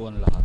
Buwan lahat.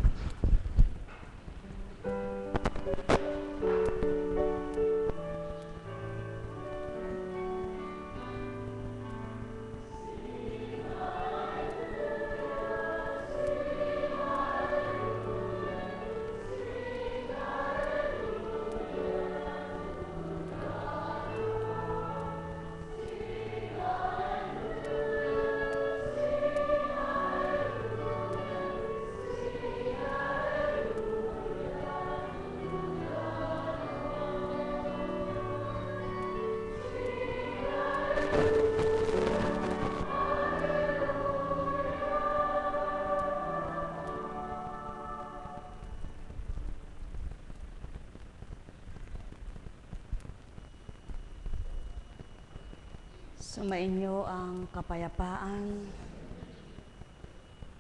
Sumainyo ang kapayapaan,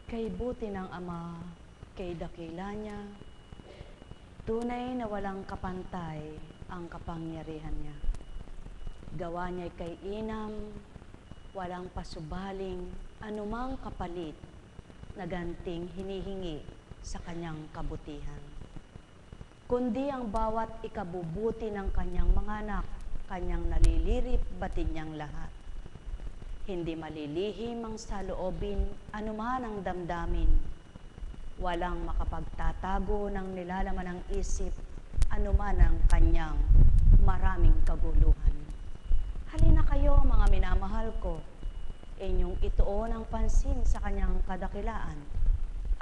kay buti ng Ama, kay dakila niya, tunay na walang kapantay ang kapangyarihan niya. Gawa niya'y kay inam, walang pasubaling, anumang kapalit na ganting hinihingi sa kanyang kabutihan. Kundi ang bawat ikabubuti ng kanyang mga anak, kanyang nalilirip batid niyang lahat. Hindi malilihim ang saloobin, anuman ang damdamin. Walang makapagtatago ng nilalaman ng isip, anuman ang kanyang maraming kaguluhan. Halina kayo, mga minamahal ko, inyong ituon ang pansin sa kanyang kadakilaan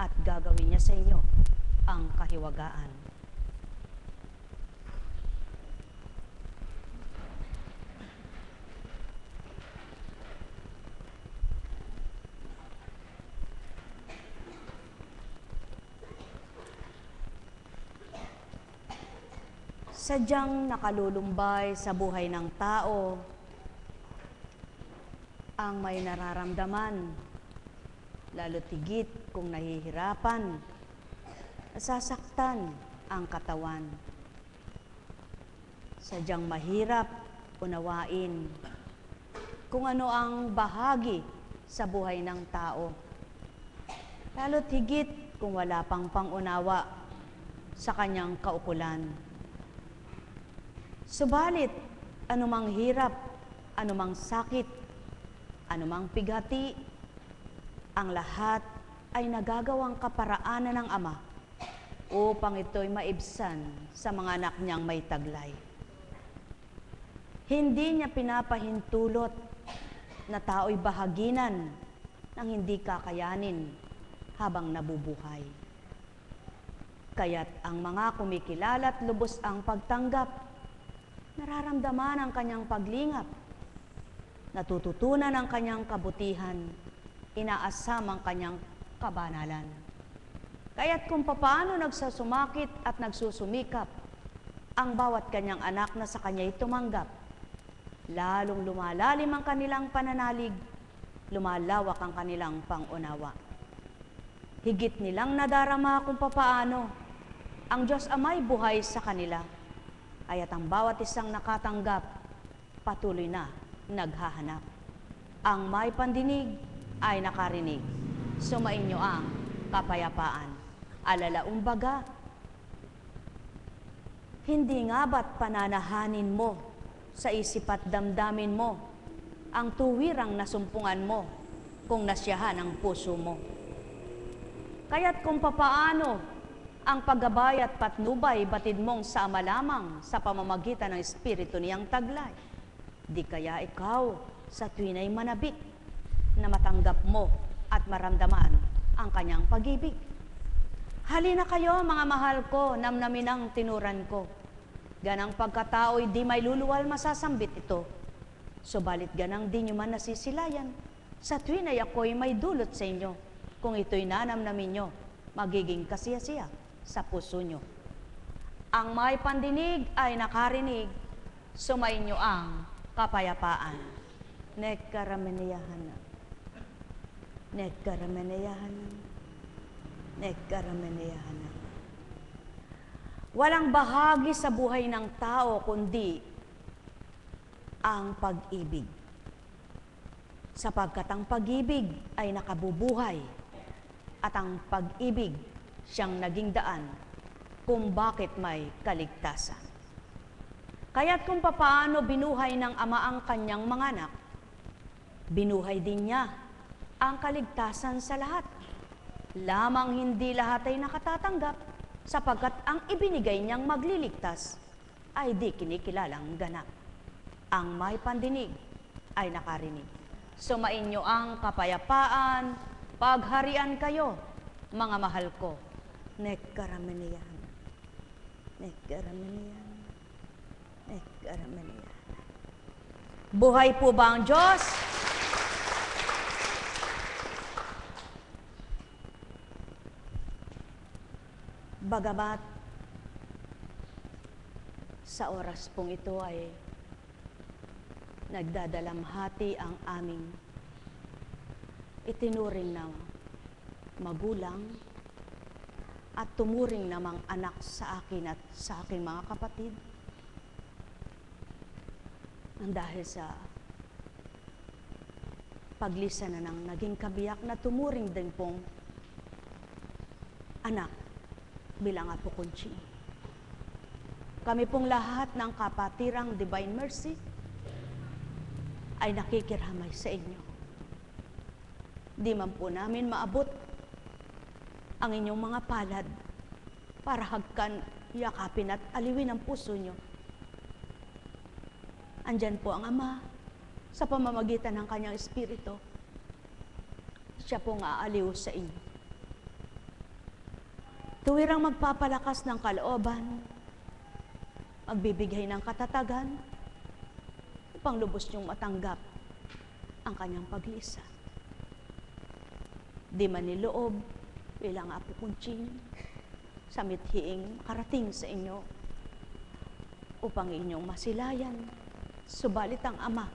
at gagawin niya sa inyo ang kahiwagaan. Sadyang nakalulumbay sa buhay ng tao ang may nararamdaman, lalo tigit kung nahihirapan, nasasaktan ang katawan. Sadyang mahirap unawain kung ano ang bahagi sa buhay ng tao, lalo tigit kung wala pang pangunawa sa kanyang kaukulan. Subalit, anumang hirap, anumang sakit, anumang pighati, ang lahat ay nagagawang kaparaanan ng Ama upang ito'y maibsan sa mga anak niyang may taglay. Hindi niya pinapahintulot na tao'y bahaginan ng hindi kakayanin habang nabubuhay. Kaya't ang mga kumikilala at lubos ang pagtanggap, nararamdaman ang kanyang paglingap, natututunan ang kanyang kabutihan, inaasam ang kanyang kabanalan. Kaya't kung papaano nagsasumakit at nagsusumikap ang bawat kanyang anak na sa kanya'y tumanggap, lalong lumalalim ang kanilang pananalig, lumalawak ang kanilang pangunawa. Higit nilang nadarama kung papaano ang Diyos Ama'y buhay sa kanila, kaya't ang bawat isang nakatanggap, patuloy na naghahanap. Ang may pandinig ay nakarinig. Sumainyo ang kapayapaan. Alalaumbaga, hindi nga ba't pananahanin mo sa isip at damdamin mo ang tuwirang nasumpungan mo kung nasyahan ang puso mo? Kaya't kung papaano ang paggabay at patnubay batid mong sa Ama lamang sa pamamagitan ng Espiritu niyang taglay, di kaya ikaw sa tuwin ay manabik na matanggap mo at maramdaman ang kanyang pag-ibig. Halina kayo, mga mahal ko, namnamin ang tinuran ko. Ganang pagkatao'y di may luluwal masasambit ito. Subalit ganang di nyo man nasisilayan, sa tuwin ay ako'y may dulot sa inyo. Kung ito'y nanamnamin nyo, magiging kasiyasiya sa puso nyo. Ang may pandinig ay nakarinig, sumainyo ang kapayapaan. Nekkarameneyahanan. Nekkarameneyahanan. Nekkarameneyahanan. Walang bahagi sa buhay ng tao kundi ang pag-ibig. Sapagkat ang pag-ibig ay nakabubuhay at ang pag-ibig siyang naging daan kung bakit may kaligtasan. Kaya't kung papaano binuhay ng Ama ang kanyang mga anak, binuhay din niya ang kaligtasan sa lahat. Lamang hindi lahat ay nakatatanggap sapagkat ang ibinigay niyang magliligtas ay di kinikilalang ganap. Ang may pandinig ay nakarinig. Sumainyo ang kapayapaan, pagharian kayo, mga mahal ko. Nekkaramaniyan, nekkaramaniyan, nekkaramaniyan. Buhay po ba ang Diyos? Bagamat sa oras pong ito ay nagdadalamhati ang aming itinuring na magulang at tumuring namang anak sa akin at sa aking mga kapatid. Nang dahil sa paglisan na ng naging kabiyak na tumuring din pong anak bilang Apo Conching. Kami pong lahat ng kapatirang Divine Mercy ay nakikiramay sa inyo. Di man po namin maabot ang inyong mga palad para hagkan, yakapin at aliwin ang puso nyo. Andyan po ang Ama sa pamamagitan ng kanyang Espiritu. Siya pong aaliw sa inyo. Tuwirang magpapalakas ng kalooban, magbibigay ng katatagan, upang lubos niyong matanggap ang kanyang paglisa. Di man niloob bilang Apo Conching sa mithiing karating sa inyo upang inyong masilayan, subalit ang Ama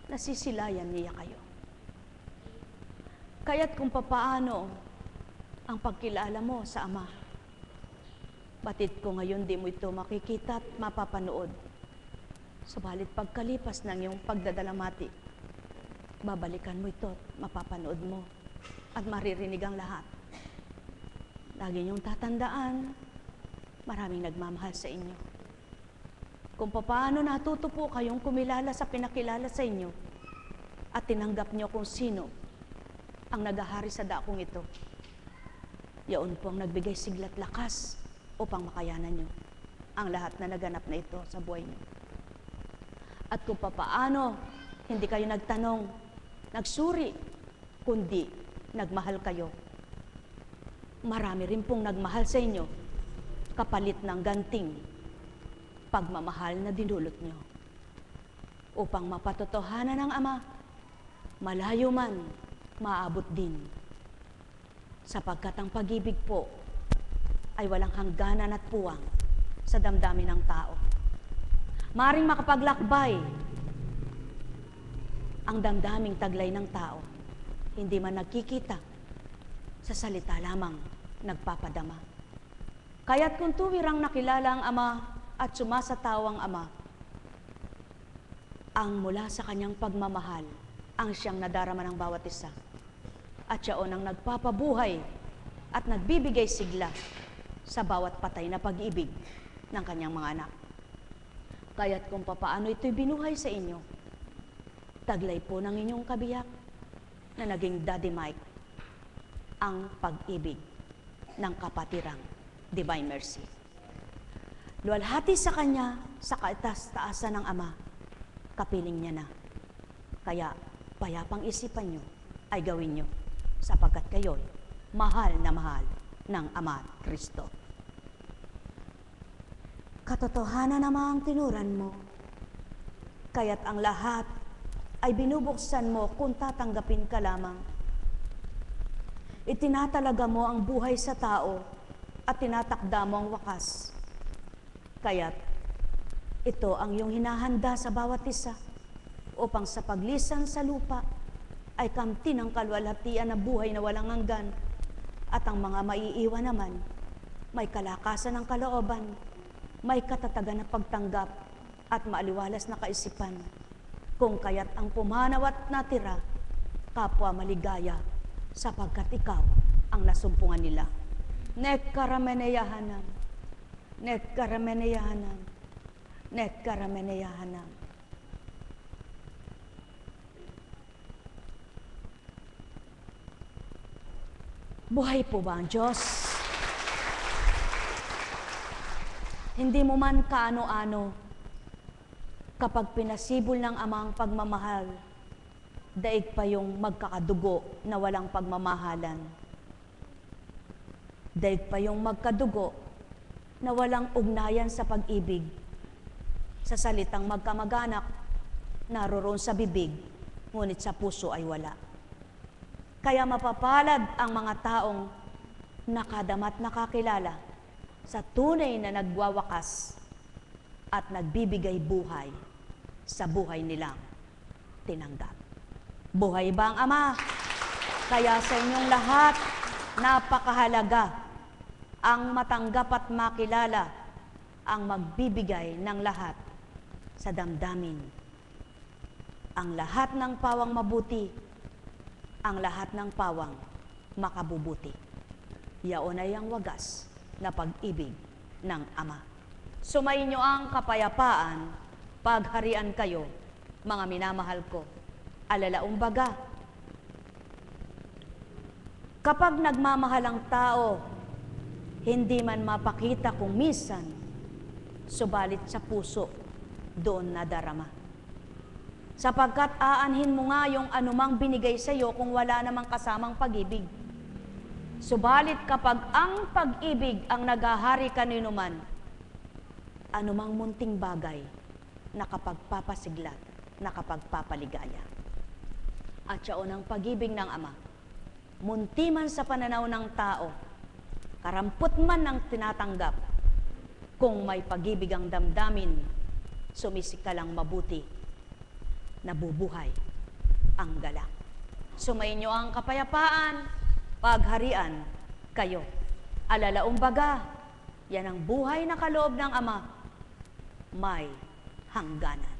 nasisilayan niya kayo. Kaya't kung papaano ang pagkilala mo sa Ama, batid ko ngayon di mo ito makikita at mapapanood. Subalit pagkalipas ng iyong pagdadalamati, babalikan mo ito at mapapanood mo at maririnig ang lahat. Lagi niyong tatandaan, maraming nagmamahal sa inyo. Kung paano natuto po kayong kumilala sa pinakilala sa inyo at tinanggap niyo kung sino ang nagahari sa dakong ito, yaon po ang nagbigay sigla't lakas upang makayanan nyo ang lahat na naganap na ito sa buhay nyo. At kung papaano hindi kayo nagtanong, nagsuri, kundi nagmahal kayo, marami rin pong nagmahal sa inyo kapalit ng ganting pagmamahal na dinulot nyo. Upang mapatotohanan ng Ama, malayo man, maabot din. Sapagkat ang pag-ibig po ay walang hangganan at puwang sa damdamin ng tao. Maring makapaglakbay ang damdaming taglay ng tao, hindi man nagkikita, sa salita lamang nagpapadama. Kaya't kung tuwirang nakilala ang Ama at sumasataw ang Ama, ang mula sa kanyang pagmamahal ang siyang nadarama ng bawat isa. At siyaon ang nagpapabuhay at nagbibigay sigla sa bawat patay na pag-ibig ng kanyang mga anak. Kaya't kung papaano ito'y binuhay sa inyo, taglay po ng inyong kabiyak na naging Daddy Mike ang pag-ibig ng kapatirang Divine Mercy. Luwalhati sa kanya sa kaitaas-taasan ng Ama, kapiling niya na. Kaya payapang isipan nyo ay gawin nyo sapagkat kayo'y mahal na mahal ng Ama at Kristo. Katotohanan naman ang tinuran mo, kaya't ang lahat ay binubuksan mo kung tatanggapin ka lamang. Itinatalaga mo ang buhay sa tao at tinatakda mo ang wakas. Kaya't ito ang iyong hinahanda sa bawat isa upang sa paglisan sa lupa ay kamti ng kalwalhatian na buhay na walang hanggan at ang mga maiiwan naman may kalakasan ng kalooban, may katatagan na pagtanggap at maaliwalas na kaisipan. Kung kaya't ang pumanaw at natira, kapwa maligaya sapagkat ikaw ang nasumpungan nila. Nekkarameneyahanam, nekkarameneyahanam, nekkarameneyahanam. Buhay po ba ang Diyos? Hindi mo man kaano-ano, kapag pinasibol ng Ama ang pagmamahal, daig pa yung magkakadugo na walang pagmamahalan. Daig pa yung magkadugo na walang ugnayan sa pag-ibig. Sa salitang magkamag-anak, naroroon sa bibig, ngunit sa puso ay wala. Kaya mapapalad ang mga taong nakadamat nakakilala sa tunay na nagwawakas at nagbibigay buhay sa buhay nilang tinanggap. Buhay ba ang Ama? Kaya sa inyong lahat, napakahalaga ang matanggap at makilala ang magbibigay ng lahat sa damdamin. Ang lahat ng pawang mabuti, ang lahat ng pawang makabubuti. Yaon ay ang wagas na pag-ibig ng Ama. Sumainyo ang kapayapaan, pagharian kayo, mga minamahal ko. Alalaong baga, kapag nagmamahal ang tao, hindi man mapakita kung minsan, subalit sa puso, doon nadarama. Sapagkat aanhin mo nga yung anumang binigay sa iyo kung wala namang kasamang pag-ibig. Subalit kapag ang pag-ibig ang naghahari kanino man, anumang munting bagay nakapagpapasiglat, nakapagpapaligaya. At yaon ang pag-ibig ng Ama, munti man sa pananaw ng tao, karampot man ang tinatanggap, kung may pag-ibig ang damdamin, sumisigalang mabuti, nabubuhay ang galang. Sumainyo ang kapayapaan, pagharian kayo. Alalaong baga, yan ang buhay na kaloob ng Ama, may hangganan.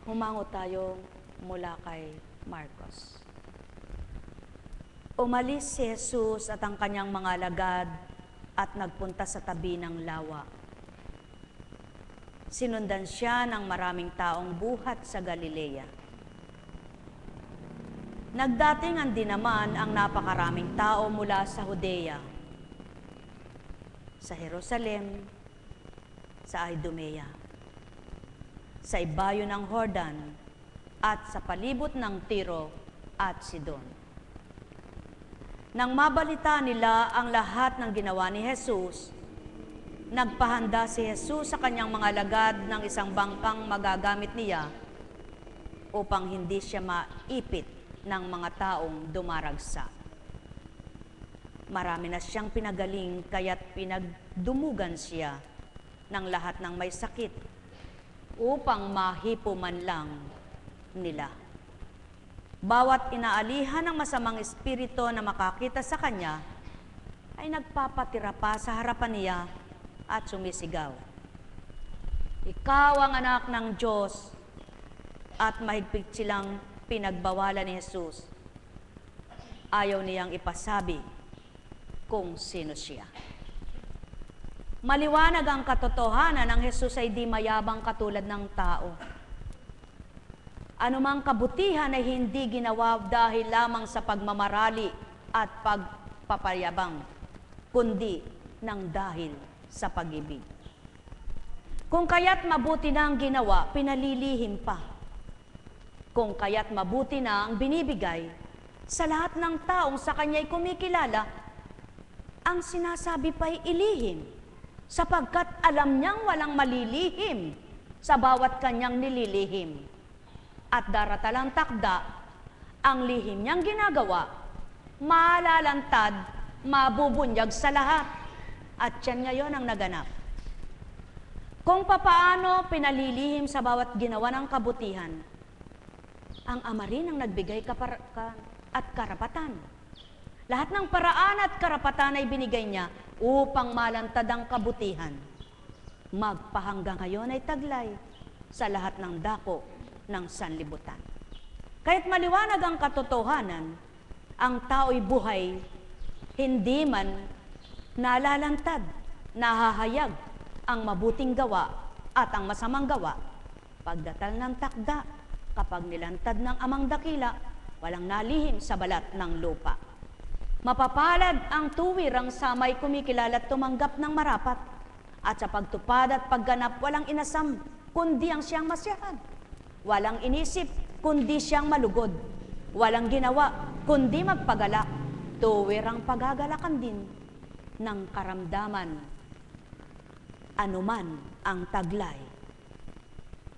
Humango tayo mula kay Marcos. Umalis si Jesus at ang kanyang mga alagad at nagpunta sa tabi ng lawa. Sinundan siya ng maraming taong buhat sa Galilea. Nagdatingan din naman ang napakaraming tao mula sa Judea, sa Jerusalem, sa Idumea, sa ibayo ng Jordan at sa palibot ng Tiro at Sidon. Nang mabalita nila ang lahat ng ginawa ni Jesus, nagpahanda si Jesus sa kanyang mga alagad ng isang bangkang magagamit niya upang hindi siya maipit ng mga taong dumaragsa. Marami na siyang pinagaling kaya't pinagdumugan siya ng lahat ng may sakit upang mahipo man lang nila. Bawat inaalihan ng masamang espiritu na makakita sa kanya ay nagpapatira pa sa harapan niya at sumisigaw, "Ikaw ang anak ng Diyos." At mahigpit silang pinagbawalan ni Jesus. Ayaw niyang ipasabi kung sino siya. Maliwanag ang katotohanan ng Jesus ay di mayabang katulad ng tao. Anumang kabutihan ay hindi ginawa dahil lamang sa pagmamarali at pagpapayabang, kundi ng dahil sa pag-ibig. Kung kaya't mabuti na ang ginawa, pinalilihim pa. Kung kaya't mabuti na ang binibigay, sa lahat ng taong sa kanya'y kumikilala, ang sinasabi pa'y ilihim, sapagkat alam niyang walang malilihim sa bawat kanyang nililihim. At daratalang takda, ang lihim niyang ginagawa, malalantad, mabubunyag sa lahat. At yan ngayon ang naganap. Kung papaano pinalilihim sa bawat ginawa ng kabutihan, ang Ama rin ang nagbigay at karapatan. Lahat ng paraan at karapatan ay binigay niya upang malantad ang kabutihan. Magpahanggang ngayon ay taglay sa lahat ng dako ng sanlibutan. Kahit maliwanag ang katotohanan, ang tao'y buhay, hindi man nalalantad, nahahayag ang mabuting gawa at ang masamang gawa. Pagdatal ng takda, kapag nilantad ng amang dakila, walang nalihim sa balat ng lupa. Mapapalad ang tuwirang sa may kumikilala at tumanggap ng marapat, at sa pagtupad at pagganap walang inasam, kundi ang siyang masiyahan. Walang inisip, kundi siyang malugod. Walang ginawa, kundi magpagalak. Tuwirang pagagalakan din ng karamdaman. Anuman ang taglay,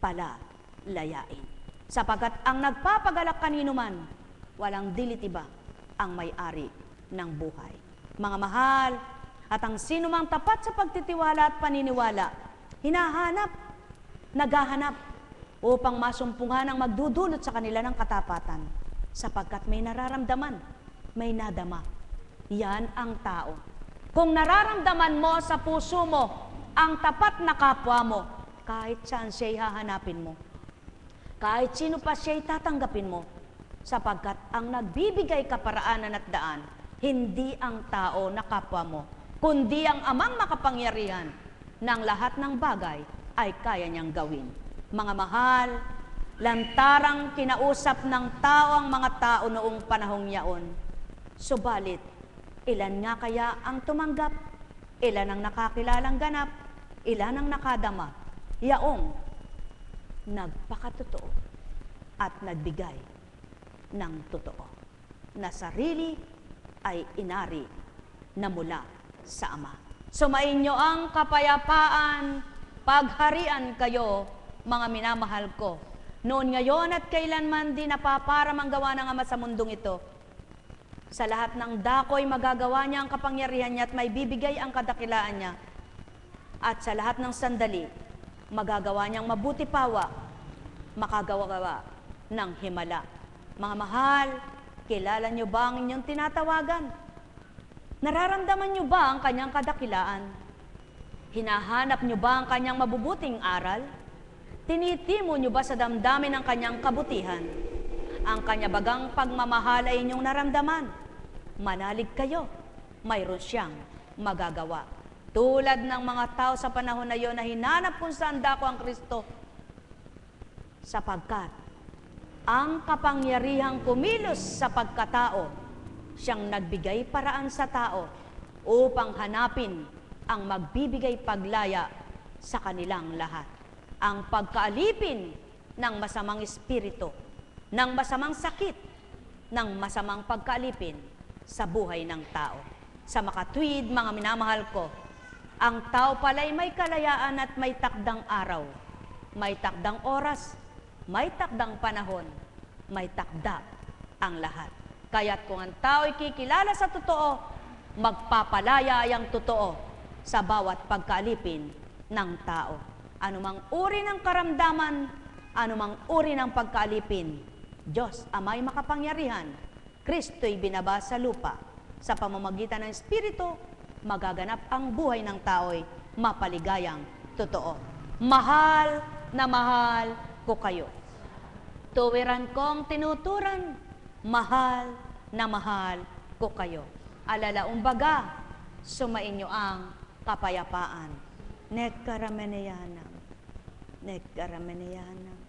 palalayain. Sapagkat ang nagpapagalak kanino man, walang dilitiba ang may-ari ng buhay. Mga mahal, at ang sino mang tapat sa pagtitiwala at paniniwala, hinahanap, naghahanap, upang masumpungan ang magdudulot sa kanila ng katapatan, sapagkat may nararamdaman, may nadama. Yan ang tao. Kung nararamdaman mo sa puso mo ang tapat na kapwa mo, kahit saan siya'y hahanapin mo, kahit sino pa siya'y tatanggapin mo, sapagkat ang nagbibigay kaparaanan at daan, hindi ang tao na kapwa mo, kundi ang amang makapangyarihan ng lahat ng bagay ay kaya niyang gawin. Mga mahal, lantarang kinausap ng tao ang mga tao noong panahong yaon. Subalit, ilan nga kaya ang tumanggap? Ilan ang nakakilalang ganap? Ilan ang nakadama? Yaong nagpakatotoo at nagbigay ng totoo, na sarili ay inari na mula sa Ama. Sumainyo ang kapayapaan, pagharian kayo, mga minamahal ko, noon, ngayon at kailanman di napaparam ang gawa ng Ama sa mundong ito. Sa lahat ng dako'y magagawa niya ang kapangyarihan niya at may bibigay ang kadakilaan niya. At sa lahat ng sandali, magagawa niyang mabuti pawa, makagawa ng himala. Mga mahal, kilala niyo ba ang inyong tinatawagan? Nararamdaman niyo ba ang kanyang kadakilaan? Hinahanap niyo ba ang kanyang mabubuting aral? Tinitimo niyo ba sa damdamin ang kanyang kabutihan? Ang kanya bagang pagmamahal ay inyong naramdaman. Manalig kayo, mayroon siyang magagawa. Tulad ng mga tao sa panahon na iyon na hinanap kung saan dako ang Kristo, sapagkat ang kapangyarihang kumilos sa pagkatao, siyang nagbigay paraan sa tao upang hanapin ang magbibigay paglaya sa kanilang lahat. Ang pagkaalipin ng masamang espiritu, ng masamang sakit, ng masamang pagkaalipin sa buhay ng tao. Sa makatwid, mga minamahal ko, ang tao pala'y may kalayaan at may takdang araw, may takdang oras, may takdang panahon, may takda ang lahat. Kaya't kung ang tao'y kikilala sa totoo, magpapalaya ay ang totoo sa bawat pagkaalipin ng tao. Anumang uri ng karamdaman, anumang uri ng pagkaalipin, Diyos, Ama'y makapangyarihan, Kristo'y binaba sa lupa. Sa pamamagitan ng Espiritu, magaganap ang buhay ng tao'y mapaligayang totoo. Mahal na mahal ko kayo. Tuwiran kong tinuturan, mahal na mahal ko kayo. Alalaumbaga, sumainyo ang kapayapaan. Nekkarameneyanam, nekkarameneyanam,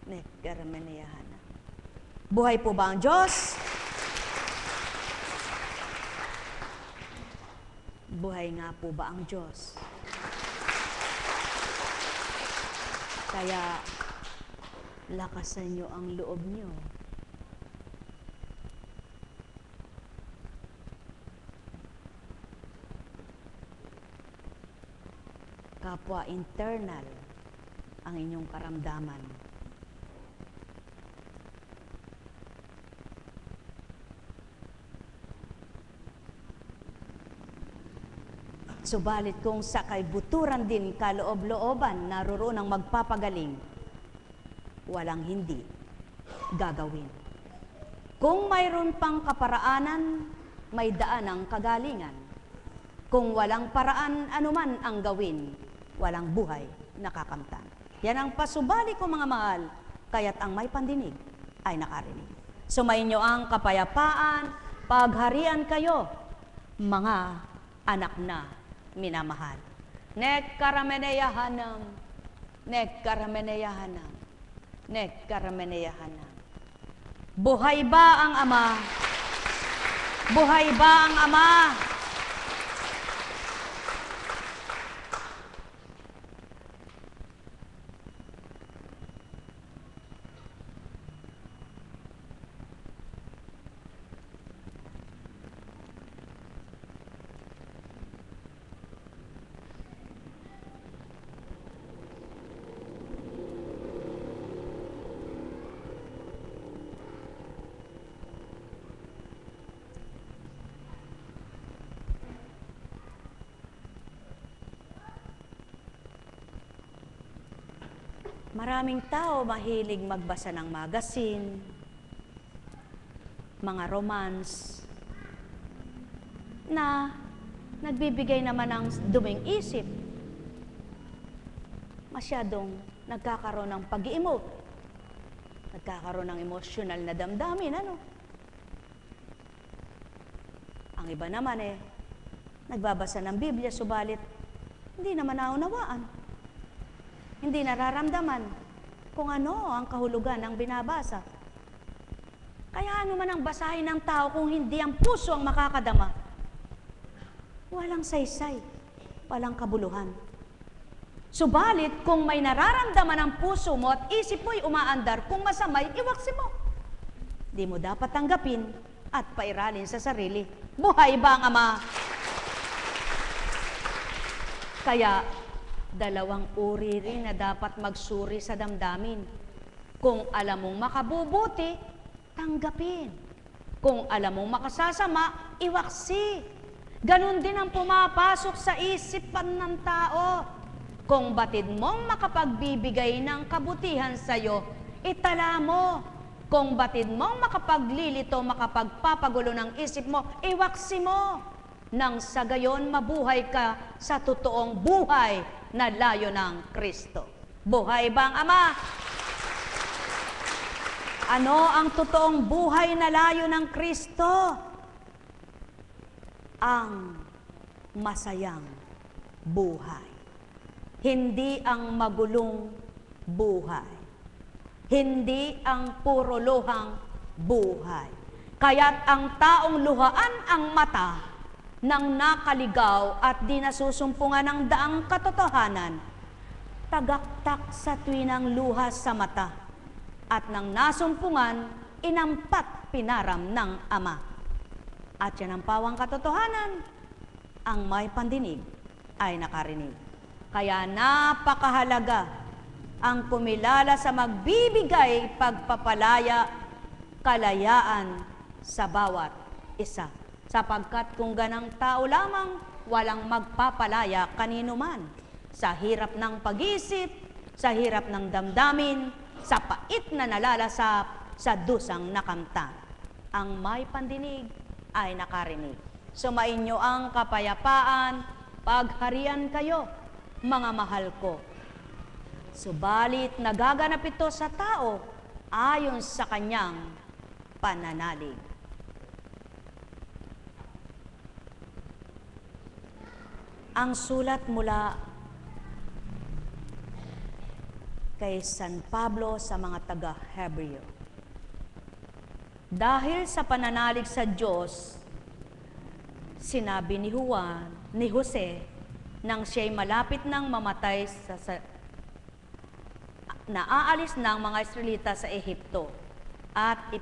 nekkarameneyanam. Buhay po ba ang Diyos? Buhay nga po ba ang Diyos? Kaya, lakasan nyo ang loob nyo. Kapwa internal ang inyong karamdaman. Subalit kung sa kaibuturan din kaloob-looban, naroon ang magpapagaling, walang hindi gagawin. Kung mayroon pang kaparaanan, may daan ang kagalingan. Kung walang paraan, anuman ang gawin, walang buhay nakakamtan. Yan ang pasubali ko, mga mahal, kaya't ang may pandinig ay nakarinig. Sumainyo ang kapayapaan, pagharian kayo, mga anak na minamahal. Nek karameneyahanam, nek karameneyahanam, nek karameneyahanam. Buhay ba ang Ama? Buhay ba ang Ama? Maraming tao mahilig magbasa ng magazine, mga romance, na nagbibigay naman ng duming isip. Masyadong nagkakaroon ng pag-i-emote, nagkakaroon ng emotional na damdamin, ano? Ang iba naman nagbabasa ng Biblia, subalit hindi naman naunawaan. Hindi nararamdaman kung ano ang kahulugan ng binabasa. Kaya ano man ang basahin ng tao kung hindi ang puso ang makakadama? Walang saysay, walang kabuluhan. Subalit, kung may nararamdaman ang puso mo at isip mo'y umaandar, kung masamay, iwaksi mo. Di mo dapat tanggapin at pairalin sa sarili. Buhay ba ang Ama? Kaya, dalawang uri rin na dapat magsuri sa damdamin. Kung alam mong makabubuti, tanggapin. Kung alam mong makasasama, iwaksi. Ganon din ang pumapasok sa isipan ng tao. Kung batid mong makapagbibigay ng kabutihan sa'yo, itala mo. Kung batid mong makapaglilito, makapagpapagulo ng isip mo, iwaksi mo. Nang sa gayon mabuhay ka sa totoong buhay na layo ng Kristo. Buhay ba ang Ama? Ano ang totoong buhay na layo ng Kristo? Ang masayang buhay. Hindi ang magulong buhay. Hindi ang puro luhang buhay. Kaya't ang taong luhaan ang mata nang nakaligaw at di nasusumpungan ng daang katotohanan, tagaktak sa tuwinang luha sa mata, at nang nasumpungan, inampat pinaram ng Ama. At yan ang pawang katotohanan, ang may pandinig ay nakarinig. Kaya napakahalaga ang kumilala sa magbibigay pagpapalaya, kalayaan sa bawat isa. Sapagkat kung ganang tao lamang, walang magpapalaya kanino man. Sa hirap ng pag-isip, sa hirap ng damdamin, sa pait na nalalasap, sa dusang nakamtan. Ang may pandinig ay nakarinig. Sumainyo ang kapayapaan, pagharian kayo, mga mahal ko. Subalit nagaganap ito sa tao ayon sa kanyang pananalig. Ang sulat mula kay San Pablo sa mga taga-Hebreo. Dahil sa pananalig sa Diyos, sinabi ni Jose, nang siya'y malapit nang mamatay naaalis ng mga Israelita sa Ehipto at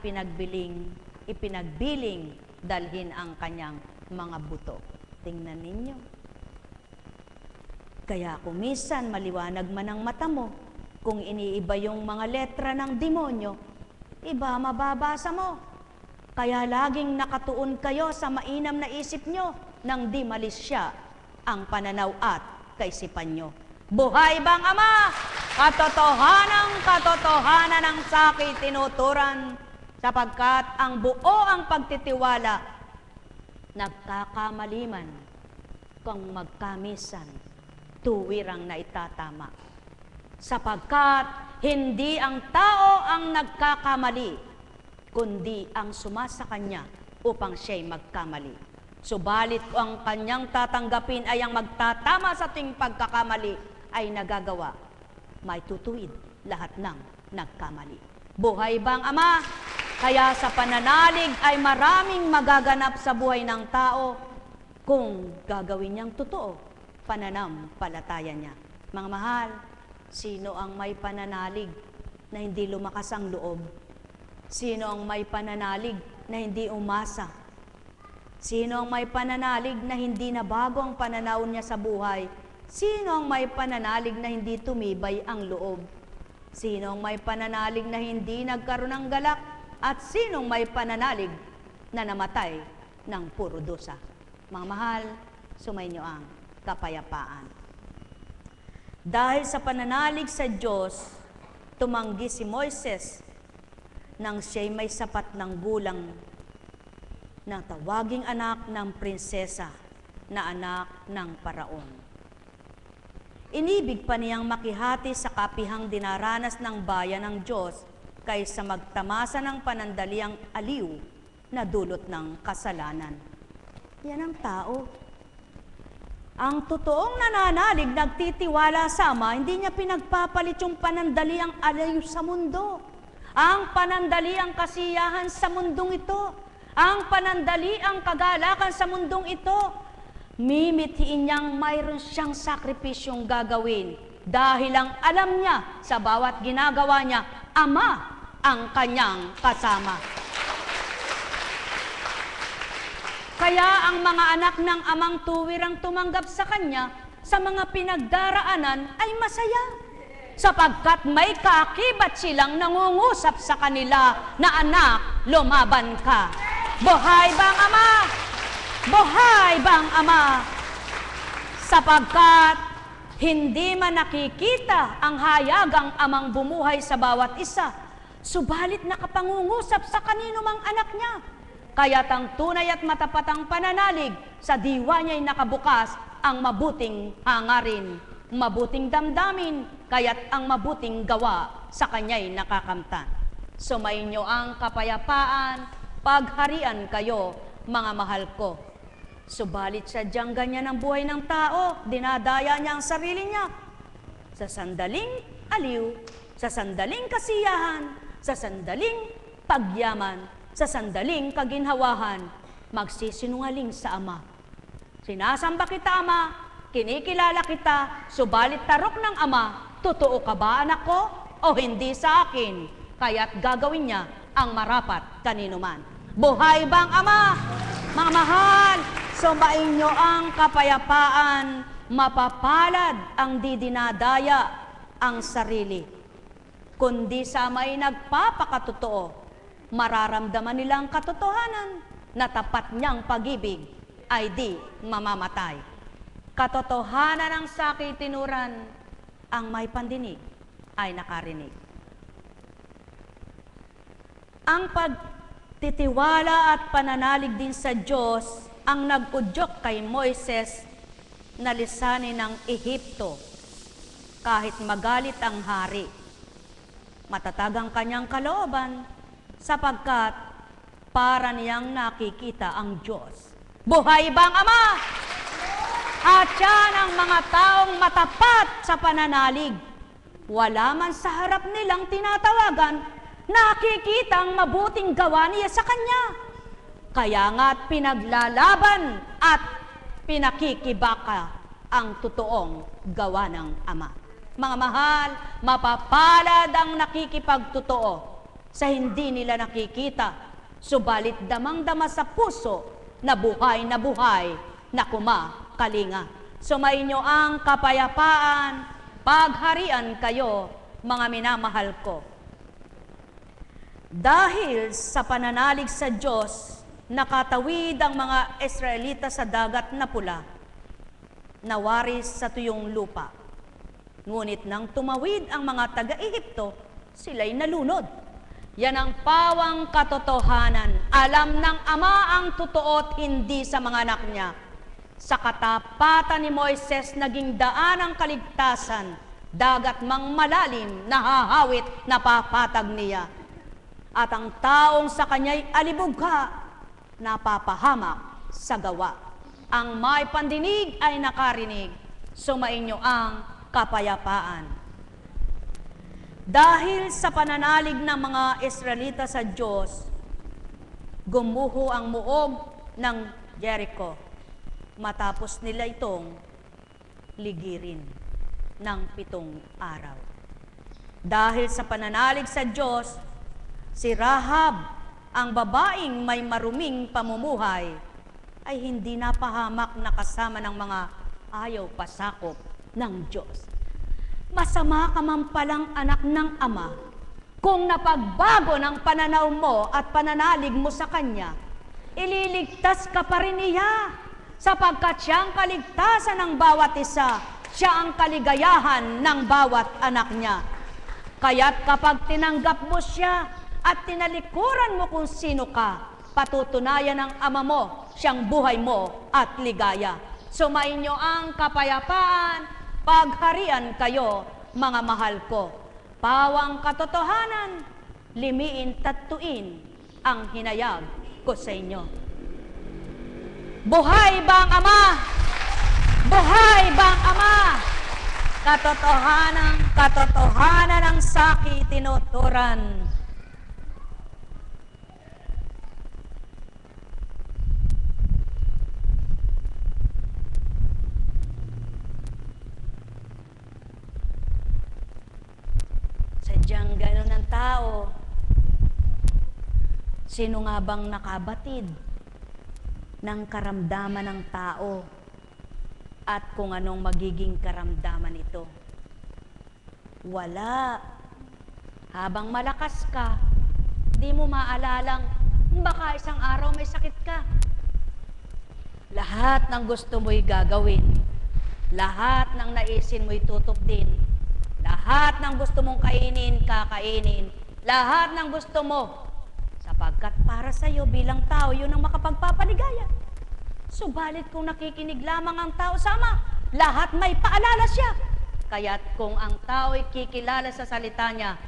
ipinagbiling dalhin ang kanyang mga buto. Tingnan ninyo. Kaya kung minsan maliwanag man ang mata mo, kung iniiba yung mga letra ng demonyo, iba mababasa mo. Kaya laging nakatuon kayo sa mainam na isip nyo nang di malis siya ang pananaw at kaisipan nyo. Buhay bang Ama? Katotohanan ng sakit tinuturan, sapagkat ang buo ang pagtitiwala, nagkakamaliman kung magkamisan, tuwirang na itatama. Sapagkat hindi ang tao ang nagkakamali, kundi ang sumasa kanya upang siya'y magkamali. Subalit ang kanyang tatanggapin ay ang magtatama sa tuwing pagkakamali ay nagagawa, may tutuwid lahat ng nagkamali. Buhay bang Ama? Kaya sa pananalig ay maraming magaganap sa buhay ng tao kung gagawin niyang totoo, pananampalataya niya. Mga mahal, sino ang may pananalig na hindi lumakas ang loob? Sino ang may pananalig na hindi umasa? Sino ang may pananalig na hindi nabago ang pananaw niya sa buhay? Sino ang may pananalig na hindi tumibay ang loob? Sino ang may pananalig na hindi nagkaroon ng galak? At sinong may pananalig na namatay ng puro dosa? Mga mahal, sumainyo ang kapayapaan. Dahil sa pananalig sa Diyos, tumanggi si Moises nang siya'y may sapat ng gulang na tawaging anak ng prinsesa na anak ng paraon. Inibig pa niyang makihati sa kapihang dinaranas ng bayan ng Diyos kaysa magtamasa ng panandaliang aliw na dulot ng kasalanan. Yan ang tao. Ang totoong nananalig, nagtitiwala sa Ama, hindi niya pinagpapalit yung panandaliang aliw sa mundo. Ang panandaliang kasiyahan sa mundong ito, ang panandaliang kagalakan sa mundong ito, mimithiin niyang mayroon siyang sakripisyong gagawin dahil ang alam niya sa bawat ginagawa niya, Ama ang kanyang kasama. Kaya ang mga anak ng Amang tuwirang tumanggap sa Kanya sa mga pinagdaraanan ay masaya, sapagkat may kaakibat silang nangungusap sa kanila na, anak, lumaban ka. Buhay bang Ama? Buhay bang Ama? Sapagkat hindi man nakikita ang hayagang Amang bumuhay sa bawat isa, subalit nakapangungusap sa kanino mang anak niya. Kaya't ang tunay at matapat ang pananalig, sa diwa niya'y nakabukas ang mabuting hangarin, mabuting damdamin, kaya't ang mabuting gawa sa kanya'y nakakamtan. Sumainyo ang kapayapaan, pagharian kayo, mga mahal ko. Subalit sadyang ganyan ang buhay ng tao, dinadaya niya ang sarili niya. Sa sandaling aliw, sa sandaling kasiyahan, sa sandaling pagyaman, sa sandaling kaginhawahan, magsisinungaling sa Ama. Sinasamba kita, Ama, kinikilala kita, subalit tarok ng Ama, totoo ka ba, anak ko, o hindi sa akin? Kaya't gagawin niya ang marapat kanino man. Buhay bang Ama? Mga mahal, sumain niyo ang kapayapaan, mapapalad ang di dinadaya ang sarili. Kundi sa Ama'y nagpapakatotoo, mararamdaman nilang katotohanan na tapat niyang pag-ibig ay di mamamatay. Katotohanan ng sakitinuran, ang may pandinig ay nakarinig. Ang pagtitiwala at pananalig din sa Diyos ang nag-udyok kay Moises na lisanin ng Ehipto kahit magalit ang hari. Matatag ang kanyang kalooban, sapagkat para niyang nakikita ang Diyos. Buhay bang Ama? At yan ang mga taong matapat sa pananalig. Wala man sa harap nilang tinatawagan, nakikita ang mabuting gawa niya sa Kanya. Kaya nga't pinaglalaban at pinakikibaka ang totoong gawa ng Ama. Mga mahal, mapapalad ang nakikipagtotoo sa hindi nila nakikita, subalit damang-dama sa puso na buhay na kumakalinga. Sumainyo ang kapayapaan, pagharian kayo, mga minamahal ko. Dahil sa pananalig sa Diyos, nakatawid ang mga Israelita sa dagat na pula, nawaris sa tuyong lupa. Ngunit nang tumawid ang mga taga-Ehipto, sila'y nalunod. Yan ang pawang katotohanan. Alam ng Ama ang totoo at hindi sa mga anak niya. Sa katapatan ni Moises, naging daan ang kaligtasan. Dagat mang malalim, nahahawit, napapatag niya. At ang taong sa kanya'y alibugha, napapahamak sa gawa. Ang may pandinig ay nakarinig, sumainyo ang kapayapaan. Dahil sa pananalig ng mga Israelita sa Diyos, gumuho ang muog ng Jericho. Matapos nila itong ligirin ng 7 araw. Dahil sa pananalig sa Diyos, si Rahab, ang babaeng may maruming pamumuhay, ay hindi napahamak na kasama ng mga ayaw pasakop ng Diyos. Masama ka man palang anak ng Ama, kung napagbago ng pananaw mo at pananalig mo sa Kanya, ililigtas ka pa rin niya, sapagkat siya ang kaligtasan ng bawat isa, siya ang kaligayahan ng bawat anak niya. Kaya't kapag tinanggap mo siya at tinalikuran mo kung sino ka, patutunayan ng Ama mo siyang buhay mo at ligaya. Sumainyo ang kapayapaan, pagharian kayo, mga mahal ko. Pawang katotohanan, limiin tatuin ang hinayag ko sa inyo. Buhay ba ang Ama? Buhay ba ang Ama? Katotohanan ang saki tinuturan. Sadyang gano'n ang tao. Sino nga bang nakabatid ng karamdaman ng tao at kung anong magiging karamdaman ito? Wala. Habang malakas ka, di mo maalalang baka isang araw may sakit ka. Lahat ng gusto mo'y gagawin. Lahat ng naisin mo'y tutupdin. Lahat ng gusto mong kainin, kakainin. Lahat ng gusto mo. Sapagkat para sa iyo bilang tao, yun ang makapagpapaligaya. Subalit kung nakikinig lamang ang tao sa Ama, lahat may paalala siya. Kaya't kung ang tao ay kikilala sa salita niya,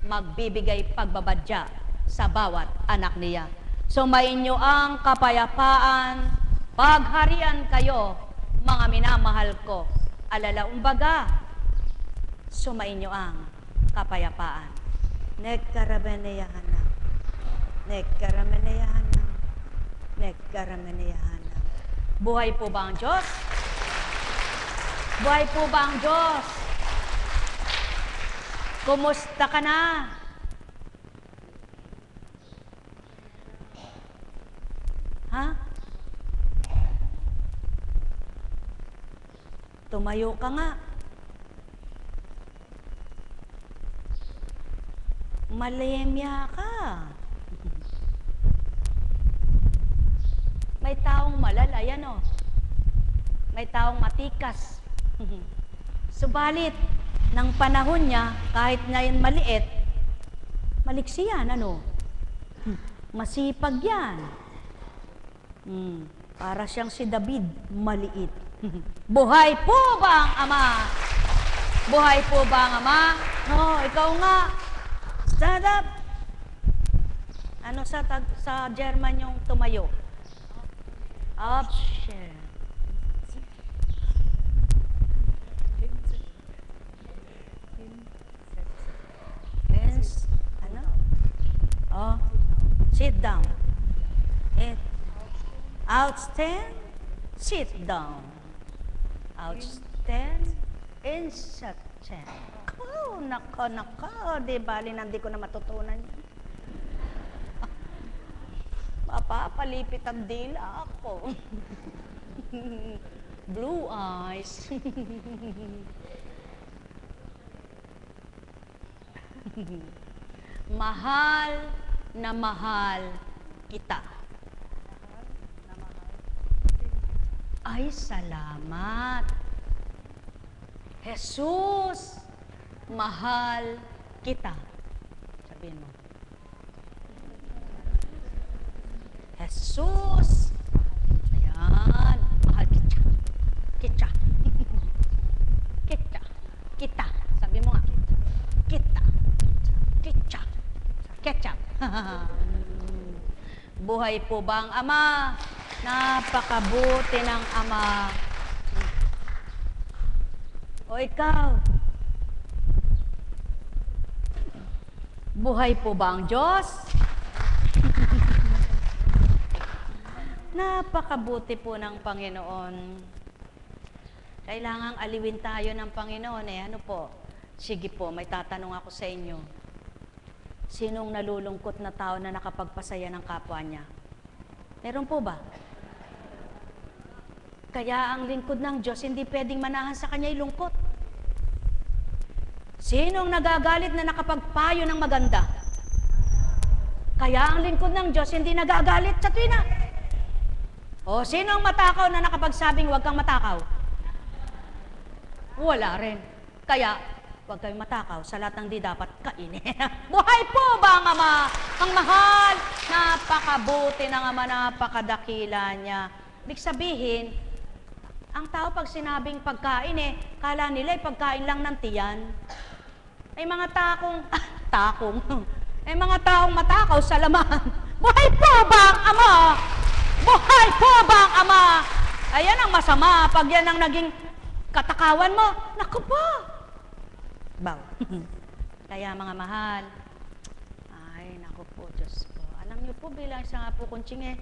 magbibigay pagbabadya sa bawat anak niya. Sumainyo ang kapayapaan, pagharian kayo, mga minamahal ko. Alalaumbaga, sumainyo ang kapayapaan. Nagkaramaneyahanam. Nagkaramaneyahanam. Nagkaramaneyahanam. Buhay po ba ang Diyos? Buhay po ba ang Diyos? Kumusta ka na? Ha? Tumayo ka nga. Malemya ka. May taong malala, yan o. May taong matikas. Subalit, ng panahon niya, kahit ngayon maliit, maliksi yan, ano? Masipag yan. Para siyang si David, maliit. Buhay po ba ang Ama? Buhay po ba ang Ama? Oh, ikaw nga. Stand up. Ano sa German yung tumayo? Aufstehen. Yes. Ano? Oh, sit down. Outstand. Sit down. Outstand. Insert. Oh, nako. Di bali, hindi ko na matutunan yan. Mapapalipit ang dila ako. Blue eyes. Mahal na mahal kita. Ay, salamat. Jesus, mahal kita. Sabihin mo. Jesus. Ayan. Mahal kita. Kita. Kita. Kita. Sabi mo nga. Kita. Kita. Ketchup. Buhay po ba ang Ama? Napakabuti ng Ama. O ikaw, buhay po ba ang Diyos? Napakabuti po ng Panginoon. Kailangang aliwin tayo ng Panginoon Ano po? Sige po, may tatanong ako sa inyo. Sinong nalulungkot na tao na nakapagpasaya ng kapwa niya? Meron po ba? Kaya ang lingkod ng Diyos, hindi pwedeng manahan sa kanya lungkot. Sinong nagagalit na nakapagpayo ng maganda? Kaya ang lingkod ng Diyos, hindi nagagalit sa tuwina. O sinong matakaw na nakapagsabing huwag kang matakaw? Wala rin. Kaya, huwag kayong matakaw sa lahat ng di dapat kainin. Buhay po ba ang Ama? Ang mahal, napakabuti ng Ama, napakadakila niya. Ibig sabihin, ang tao pag sinabing pagkain kala nila pagkain lang ng tiyan. Ay mga ay mga taong matakaw sa laman. Buhay po ba ang Ama? Buhay po ba ang Ama? Ayan ang masama pag yan ang naging katakawan mo. Naku po! Baw. Kaya mga mahal, ay naku po, Diyos ko. Alam niyo po, bilang isa nga po kunching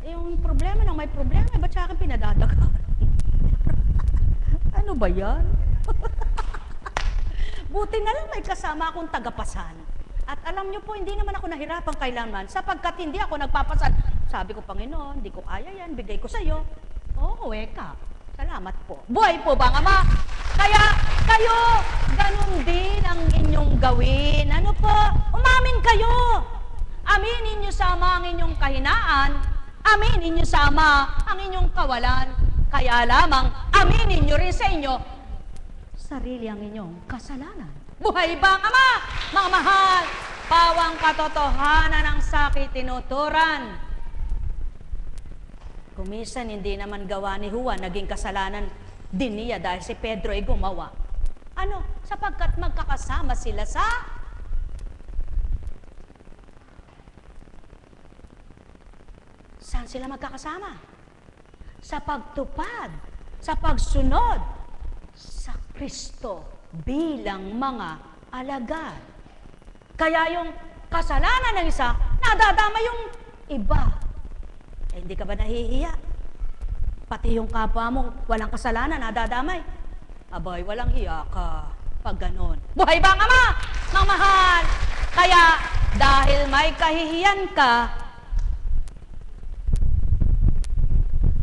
yung problema ng may problema, ba't sa akin pinadadakan? Ano ba yan? Buti na lang may kasama akong tagapasan. At alam niyo po, hindi naman ako nahirapan kailanman sapagkat hindi ako nagpapasan. Sabi ko, Panginoon, hindi ko kaya yan, bigay ko sa iyo. Oo, weka. Salamat po. Buhay po ba ang Ama? Kaya kayo, ganun din ang inyong gawin. Ano po? Umamin kayo. Aminin niyo sa Ama ang inyong kahinaan. Aminin niyo sa Ama ang inyong kawalan. Kaya lamang, aminin niyo rin sa inyo sarili ang inyong kasalanan. Buhay ba ang Ama? Mga mahal, pawang katotohanan ng sakit tinuturan. Kumisan, hindi naman gawa ni Juan, naging kasalanan din niya dahil si Pedro ay gumawa. Ano? Sapagkat magkakasama sila sa saan sila magkakasama? Sa pagtupad, sa pagsunod sa Kristo bilang mga alagad. Kaya yung kasalanan ng isa, nadadama yung iba. Hindi ka ba nahihiya? Pati yung kapwa mong walang kasalanan, nadadamay. Abay, walang hiya ka pag ganon. Buhay ba ang Ama? Mga mahal! Kaya, dahil may kahihiyan ka,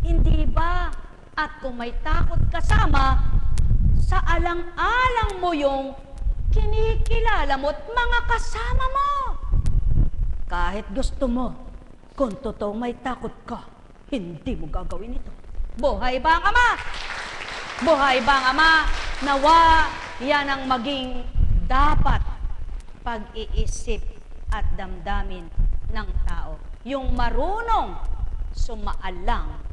hindi ba? At kung may takot kasama, sa alang-alang mo yung kinikilala mo at mga kasama mo. Kahit gusto mo, kung totoo may takot ka, hindi mo gagawin ito. Buhay ba ang Ama? Buhay ba ang Ama? Nawa, yan ang maging dapat pag-iisip at damdamin ng tao. Yung marunong sumaalang-alang.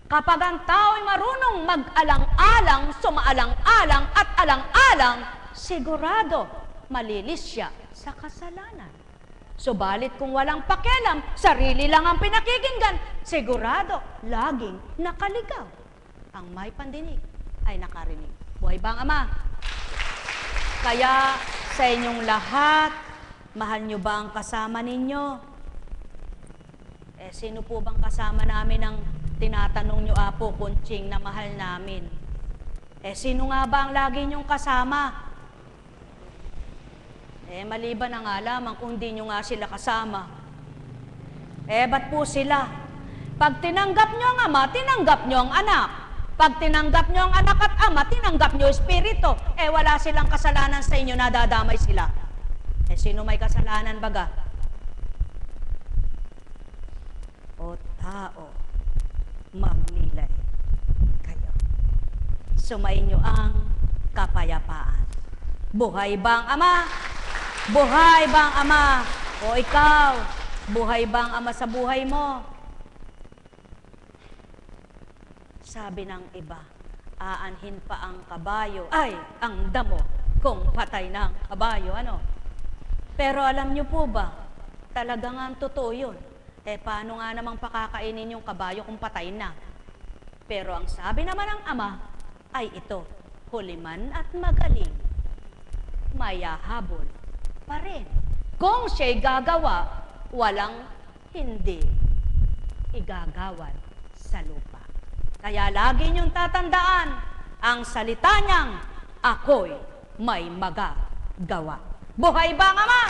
Kapag ang tao ay marunong mag-alang-alang, sumaalang-alang at alang-alang, sigurado malilis siya sa kasalanan. Subalit kung walang pakialam, sarili lang ang pinakikinggan, sigurado, laging nakaligaw. Ang may pandinig ay nakarinig. Buhay ba ang Ama? Kaya sa inyong lahat, mahal nyo ba ang kasama ninyo? Sino po bang kasama namin ang tinatanong nyo, Apo Kunching, na mahal namin? Sino nga ba ang lagi nyong kasama? Maliban na nga lamang kung di nyo nga sila kasama. Ba't po sila? Pag tinanggap nyo ang Ama, tinanggap nyo ang anak. Pag tinanggap nyo ang anak at Ama, tinanggap nyo espiritu. Wala silang kasalanan sa inyo, nadadamay sila. Sino may kasalanan baga? O tao, magnilay kayo. Sumayin nyo ang kapayapaan. Buhay ba ang Ama? Buhay ba ang Ama? O ikaw, Buhay ba ang ama sa buhay mo? Sabi ng iba, aanhin pa ang kabayo. Ay, ang damo kung patay na ang kabayo. Ano? Pero alam niyo po ba, talagang ang totoo yun. Paano nga namang pakakainin yung kabayo kung patay na? Pero ang sabi naman ng ama ay ito, huli man at magaling, mayahabol pa rin. Kung siya'y gagawa, walang hindi igagawan sa lupa. Kaya lagi niyong tatandaan, ang salita niyang, ako'y may magagawa. Buhay ba ang ama?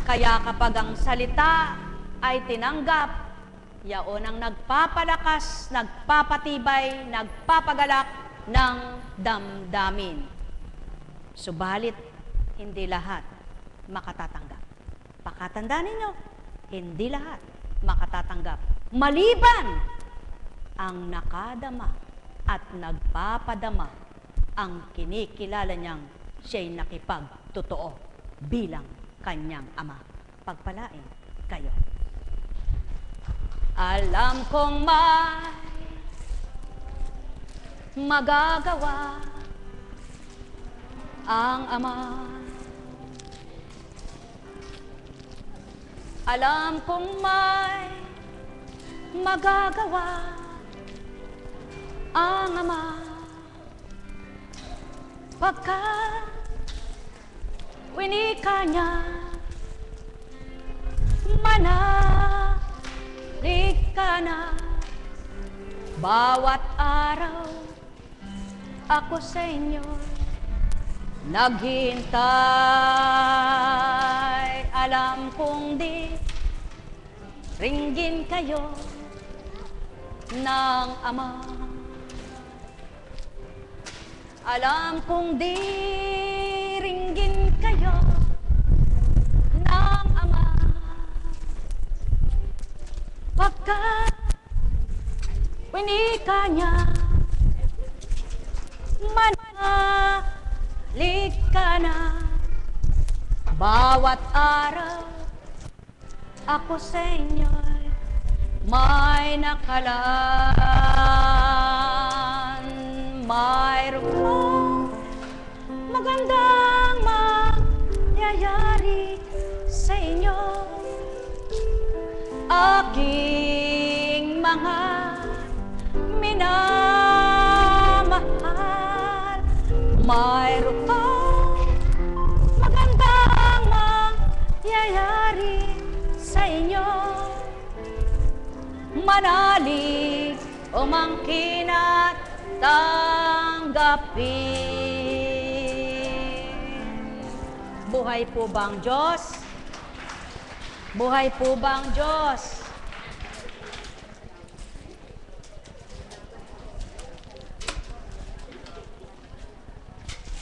Kaya kapag ang salita ay tinanggap, yaon ang nagpapalakas, nagpapatibay, nagpapagalak ng damdamin. Subalit, hindi lahat makatatanggap. Pakatandaan ninyo, hindi lahat makatatanggap. Maliban ang nakadama at nagpapadama ang kinikilala niyang siya'y nakipagtotoo bilang kanyang ama. Pagpalain kayo. Alam kong may magagawa ang ama. Alam kong may magagawa ang ama. Pagkat winika niya, manalig ka na. Bawat araw ako sa inyo naghihintay. Alam kong di ringgin kayo ng ama. Alam kong di ringgin kayo ng ama. Pagkat winika niya, manalig ka na. Bawat araw ako sa inyo'y may nakalaan. Mayroong magandang mangyayari sa inyo. Aking mga minamahal, mayroong magandang mangyayari sa inyo. Manalig, umangkin at tanggapin. Buhay po bang Diyos? Buhay po bang Diyos?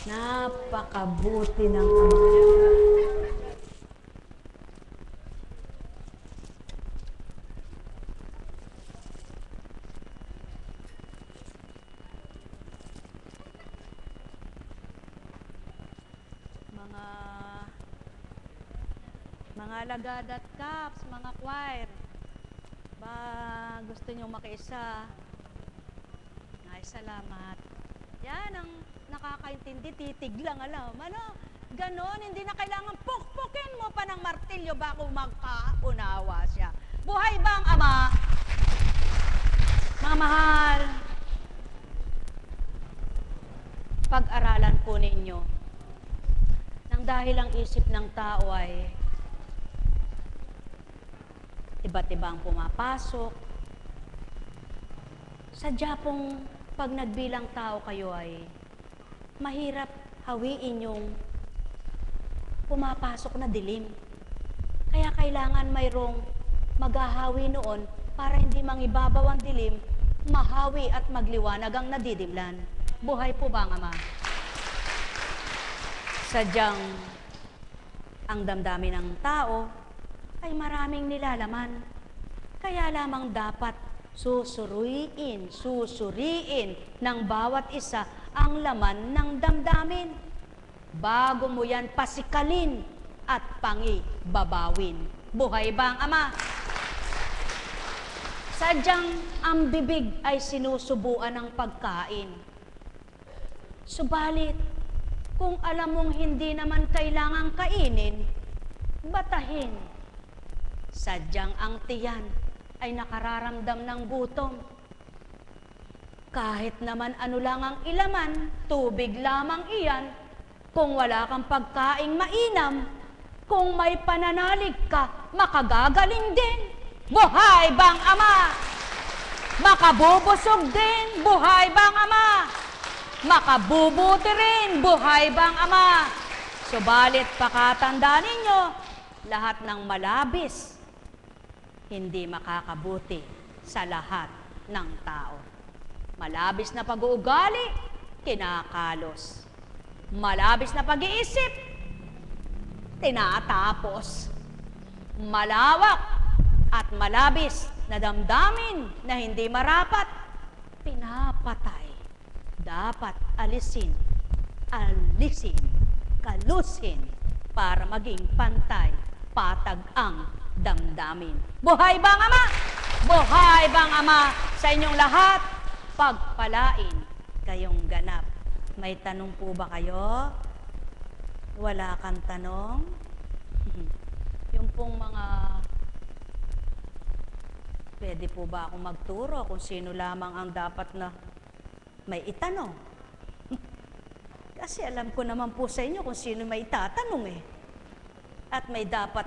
Napakabuti ng Ama. Mga lagad at caps, mga choir, ba gusto nyo makiisa? Ay, salamat. Yan ang nakakaintindi, titig lang, alam. Ano? Ganon, hindi na kailangan pukpukin mo pa ng martilyo bago magkaunawa siya. Buhay ba ang Ama? Mga mahal, pag-aralan po ninyo nang dahil ang isip ng tao ay iba't ibang pumapasok. Sadya pong pag nagbilang tao kayo ay mahirap hawiin yung pumapasok na dilim. Kaya kailangan mayroong maghahawi noon para hindi mangibabaw ang dilim, mahawi at magliwanag ang nadidimlan. Buhay po ba ang Ama? Sadyang ang damdamin ng tao ay maraming nilalaman. Kaya lamang dapat susuriin ng bawat isa ang laman ng damdamin. Bago mo yan pasikalin at pangibabawin. Buhay ba ang Ama? Sadyang ang bibig ay sinusubuan ng pagkain. Subalit, kung alam mong hindi naman kailangang kainin, batahin. Sadyang ang tiyan ay nakararamdam ng gutom. Kahit naman ano lang ang ilaman, tubig lamang iyan, kung wala kang pagkaing mainam, kung may pananalig ka, makagagaling din. Buhay bang Ama? Makabubusog din. Buhay bang Ama? Makabubuti rin. Buhay bang Ama? Subalit pakatandaan ninyo, lahat ng malabis, hindi makakabuti sa lahat ng tao. Malabis na pag-uugali, kinakalos. Malabis na pag-iisip, tinatapos. Malawak at malabis na damdamin na hindi marapat, pinapatay. Dapat alisin, kalusin para maging pantay, patag ang damdamin. Buhay bang Ama? Buhay bang Ama? Sa inyong lahat, pagpalain kayong ganap. May tanong po ba kayo? Wala kang tanong? Yung pong mga... Pwede po ba akong magturo kung sino lamang ang dapat na may itanong? Kasi alam ko naman po sa inyo kung sino may itatanong eh. At may dapat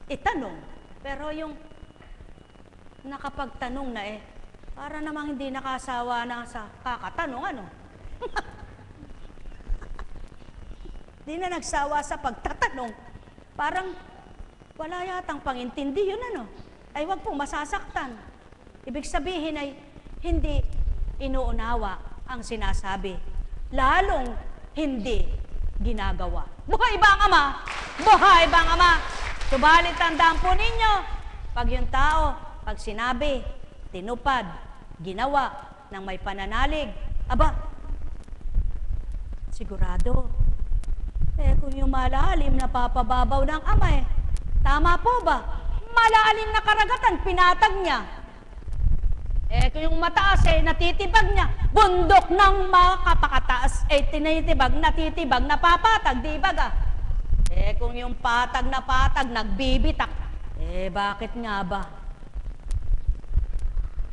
itanong. Pero yung nakapagtanong na eh, para namang hindi nakasawa na sa kakatanong, ano? Hindi na nagsawa sa pagtatanong. Parang wala yatang pangintindi yun, ano? Ay wag pong masasaktan. Ibig sabihin ay hindi inuunawa ang sinasabi. Lalong hindi ginagawa. Buhay ba ang Ama? Buhay ba ang Ama? Subalit tandaan po ninyo, pag yung tao, pag sinabi, tinupad, ginawa ng may pananalig, aba, sigurado, kung yung malalim na papababaw ng Ama tama po ba? Malalim na karagatan, pinatag niya. Kung yung mataas natitibag niya. Bundok ng makapakataas tinitibag, natitibag, napapatag, di ba ga? Kung yung patag na patag, nagbibitak, bakit nga ba?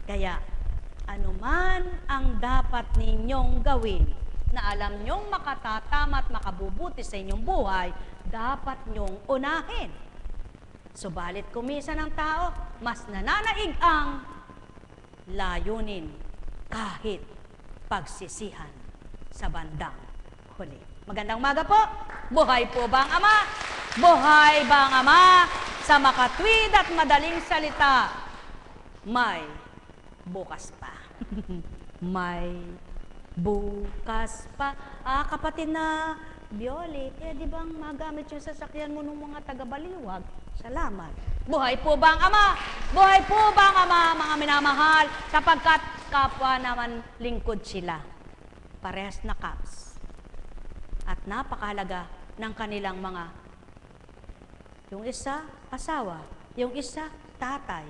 Kaya, anuman ang dapat ninyong gawin na alam nyong makatatama at makabubuti sa inyong buhay, dapat nyong unahin. Subalit kumisa ng tao, mas nananaig ang layunin kahit pagsisihan sa bandang huli. Magandang umaga po. Buhay po ba ang Ama? Buhay ba ang Ama? Sa makatwid at madaling salita, may bukas pa. May bukas pa. Kapatid na Violet, di bang magamit yung sasakyan mo ng mga taga-Baliwag? Salamat. Buhay po ba ang Ama? Buhay po ba ang Ama, mga minamahal? Sapagkat kapwa naman lingkod sila. Parehas na caps. At napakahalaga ng kanilang mga, yung isa, asawa. Yung isa, tatay.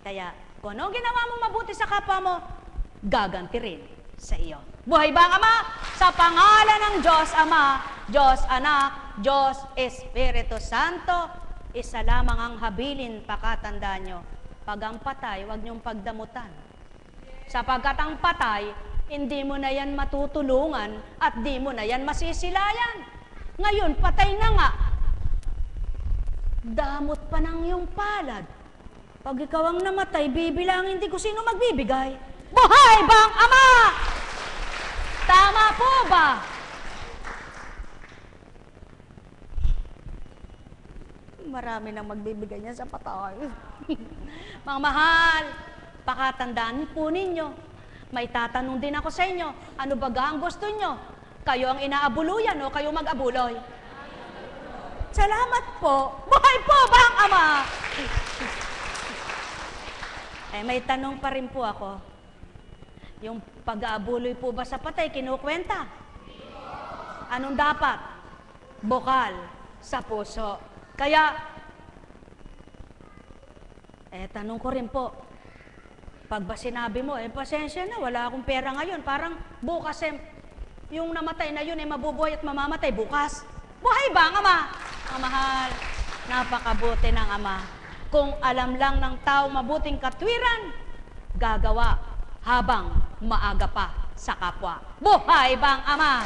Kaya, kung anong ginawa mo mabuti sa kapwa mo, gaganti rin sa iyo. Buhay ba ang Ama? Sa pangalan ng Diyos Ama, Diyos Anak, Diyos Espiritu Santo, isa lamang ang habilin, pakatandaan nyo. Pag ang patay, huwag nyong pagdamutan. Sapagkat ang patay, hindi mo na yan matutulungan at di mo na yan masisilayan. Ngayon, patay na nga. Damot pa ng iyong palad. Pag ikaw ang namatay, bibilangin di ko sino magbibigay. Buhay ba ang Ama? Tama po ba? Marami nang magbibigay niya sa patay. Mga mahal, pakatandaan po ninyo. May tatanong din ako sa inyo. Ano ba ang gusto nyo? Kayo ang inaabuluyan o kayo mag-abuloy? Salamat po. Buhay po ba ang Ama? May tanong pa rin po ako. Yung pag-aabuloy po ba sa patay, kinukwenta? Anong dapat? Bokal. sa puso. Kaya, tanong ko rin po, pag ba sinabi mo, pasensya na, wala akong pera ngayon, parang bukas yung namatay na yun mabubuhay at mamamatay bukas. Buhay ba ang Ama? Ang mahal, napakabuti ng Ama. Kung alam lang ng tao mabuting katwiran, gagawa habang maaga pa sa kapwa. Buhay bang Ama?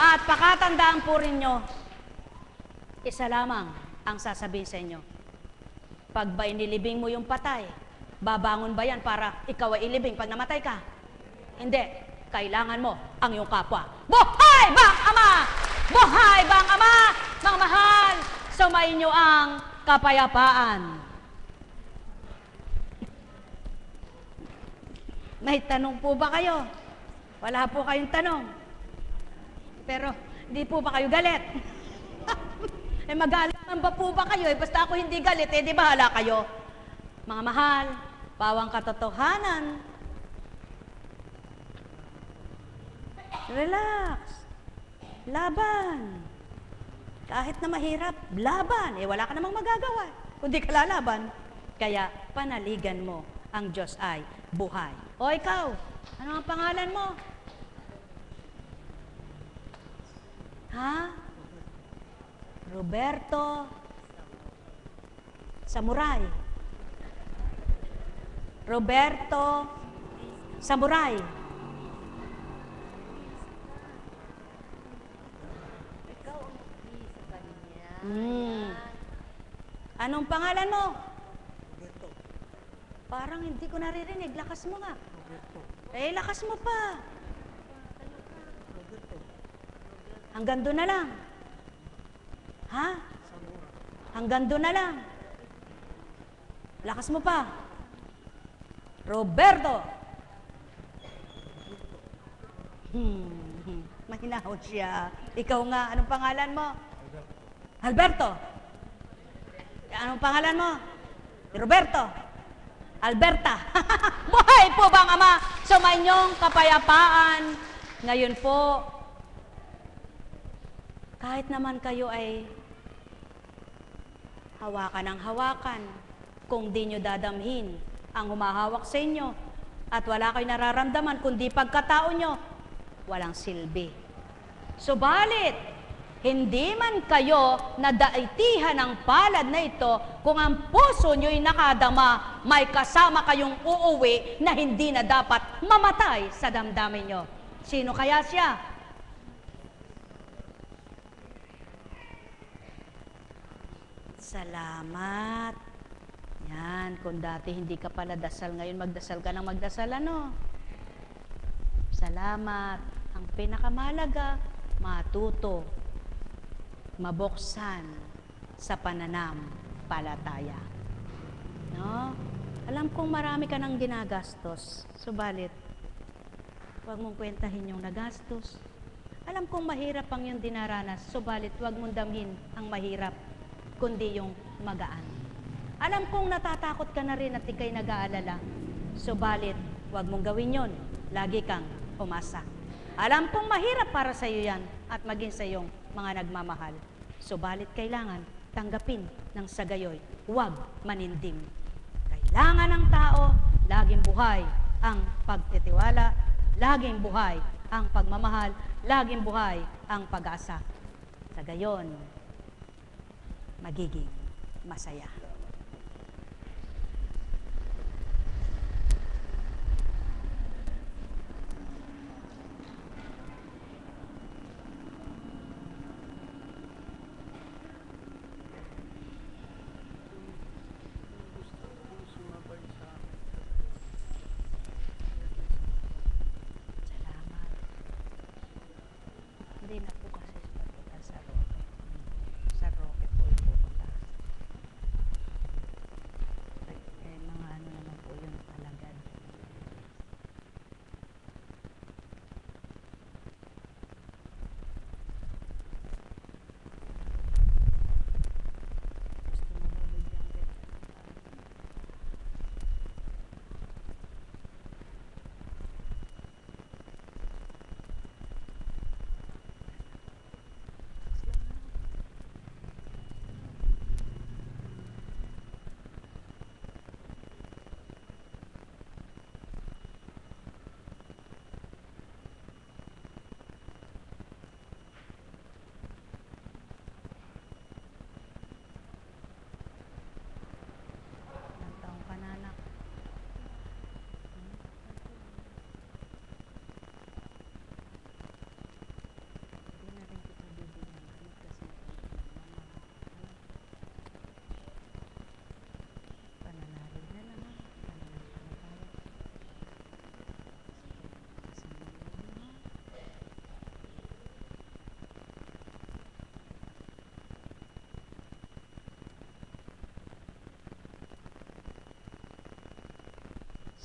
At pakatandaan po rin nyo, isa lamang ang sasabihin sa inyo. Pag ba inilibing mo yung patay, babangon ba yan para ikaw ay ilibing pag namatay ka? Hindi. Kailangan mo ang iyong kapwa. Buhay bang Ama? Buhay bang Ama? Mga mahal, sumayin nyo ang kapayapaan. May tanong po ba kayo? Wala po kayong tanong. Pero, di po ba kayo galit? Magalit man ba po ba kayo? Basta ako hindi galit, di bahala kayo. Mga mahal, pawang katotohanan. Relax. Laban. Kahit na mahirap, laban. Wala ka namang magagawa kundi ka lalaban. Kaya, panaligan mo ang Diyos ay buhay. O ikaw, ano ang pangalan mo? Ha? Roberto Samurai. Roberto Samurai. Anong pangalan mo? Roberto. Parang hindi ko naririnig. Lakas mo nga. Roberto. Lakas mo pa. Roberto. Hanggang doon na lang. Ha? Samura. Hanggang doon na lang. Lakas mo pa. Roberto. Mahinaw siya. Ikaw nga, anong pangalan mo? Alberto. Anong pangalan mo? Roberto. Alberta. Buhay po bang Ama? Sumainyong kapayapaan. Ngayon po, kahit naman kayo ay hawakan ng hawakan, kung di nyo dadamhin ang humahawak sa inyo at wala kayo nararamdaman kundi pagkatao nyo, walang silbi. Subalit, hindi man kayo nadaitihan ng palad na ito kung ang puso nyo'y nakadama, may kasama kayong uuwi na hindi na dapat mamatay sa damdamin nyo. Sino kaya siya? Salamat. Yan, kung dati hindi ka pala dasal, ngayon magdasal ka ng magdasal, ano? Salamat. Ang pinakamalaga, matuto, mabuksan sa pananampalataya. No? Alam kong marami ka nang ginagastos, subalit, huwag mong kwentahin yung nagastos. Alam kong mahirap ang yung dinaranas, subalit huwag mong damhin ang mahirap, kundi yung magaan. Alam kong natatakot ka na rin at ikay nag-aalala, subalit huwag mong gawin yon. Lagi kang umasa. Alam kong mahirap para sa iyo yan at maging sa iyong mga nagmamahal. Subalit kailangan tanggapin ng sagayoy, huwag manindim. Kailangan ng tao, laging buhay ang pagtitiwala, laging buhay ang pagmamahal, laging buhay ang pag-asa. Sa gayon, magiging masaya. Hindi na po kasi pupunta sa Roque. Sa Roque po pupunta.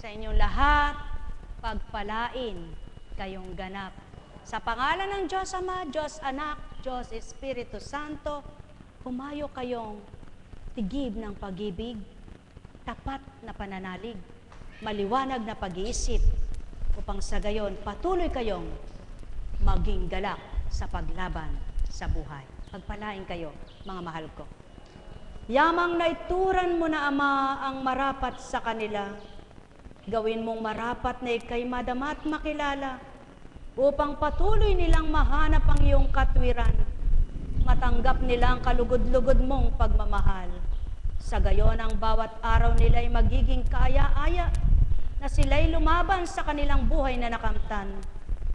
sa inyong lahat, pagpalain kayong ganap. Sa pangalan ng Diyos Ama, Diyos Anak, Diyos Espiritu Santo, humayo kayong tigib ng pag-ibig, tapat na pananalig, maliwanag na pag-iisip, upang sa gayon patuloy kayong maging galak sa paglaban sa buhay. Pagpalain kayo, mga mahal ko. Yamang naituran mo na Ama ang marapat sa kanila, gawin mong marapat na ikay madama at makilala, upang patuloy nilang mahanap ang iyong katwiran, matanggap nila ang kalugod-lugod mong pagmamahal. Sa gayon, ang bawat araw nila ay magiging kaaya-aya na sila'y lumaban sa kanilang buhay na nakamtan,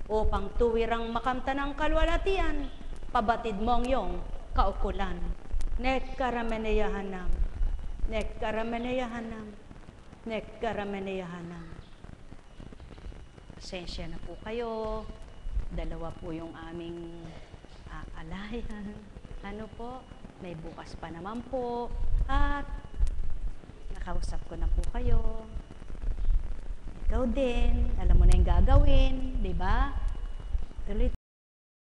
upang tuwirang makamtan ang kalwalatian, pabatid mo ang iyong kaukulan. Nekkarameneyahanam, nekkarameneyahanam, nekkarameneyahanam. Pasensya na po kayo, dalawa po yung aming aalayan. Ano po, may bukas pa naman po, at nakausap ko na po kayo. Ikaw din, alam mo na yung gagawin, di ba? Tuloy